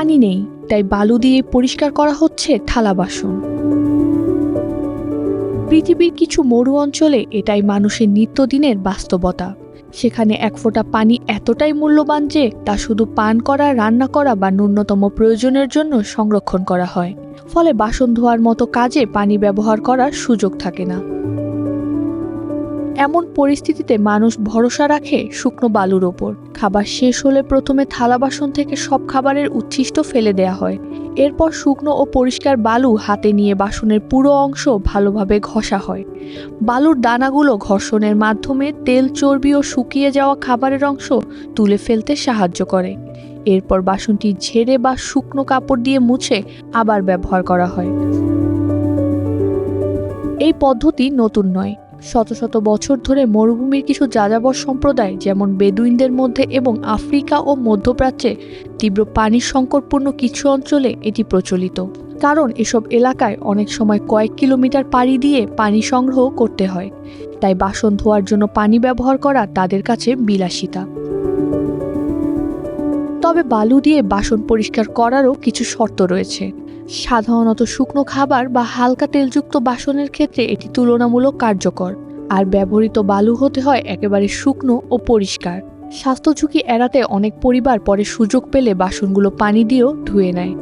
পানি নেই, তাই বালু দিয়ে পরিষ্কার করা হচ্ছে থালা বাসন। পৃথিবীর কিছু মরু অঞ্চলে এটাই মানুষের নিত্যদিনের বাস্তবতা। সেখানে এক ফোঁটা পানি এতটাই মূল্যবান যে তা শুধু পান করা, রান্না করা বা ন্যূনতম প্রয়োজনের জন্য সংরক্ষণ করা হয়। ফলে বাসন ধোয়ার মতো কাজে পানি ব্যবহার করার সুযোগ থাকে না। এমন পরিস্থিতিতে মানুষ ভরসা রাখে শুকনো বালুর ওপর। খাবার শেষ হলে প্রথমে থালা বাসন থেকে সব খাবারের উচ্ছিষ্ট ফেলে দেয়া হয়। এরপর শুকনো ও পরিষ্কার বালু হাতে নিয়ে বাসনের পুরো অংশ ভালোভাবে ঘষা হয়। বালুর দানাগুলো ঘর্ষণের মাধ্যমে তেল, চর্বি ও শুকিয়ে যাওয়া খাবারের অংশ তুলে ফেলতে সাহায্য করে। এরপর বাসনটি ঝেড়ে বা শুকনো কাপড় দিয়ে মুছে আবার ব্যবহার করা হয়। এই পদ্ধতি নতুন নয়। শত শত বছর ধরে মরুভূমির কিছু যাযাবর সম্প্রদায়, যেমন বেদুইনদের মধ্যে এবং আফ্রিকা ও মধ্যপ্রাচ্যে তীব্র পানির সংকটপূর্ণ কিছু অঞ্চলে এটি প্রচলিত। কারণ এসব এলাকায় অনেক সময় কয়েক কিলোমিটার পাড়ি দিয়ে পানি সংগ্রহ করতে হয়, তাই বাসন ধোয়ার জন্য পানি ব্যবহার করা তাদের কাছে বিলাসিতা। তবে বালু দিয়ে বাসন পরিষ্কার করারও কিছু শর্ত রয়েছে। সাধারণত শুকনো খাবার বা হালকা তেলযুক্ত বাসনের ক্ষেত্রে এটি তুলনামূলক কার্যকর, আর ব্যবহৃত বালু হতে হয় একেবারে শুকনো ও পরিষ্কার। স্বাস্থ্য ঝুঁকি এড়াতে অনেক পরিবার পরে সুযোগ পেলে বাসনগুলো পানি দিয়েও ধুয়ে নেয়।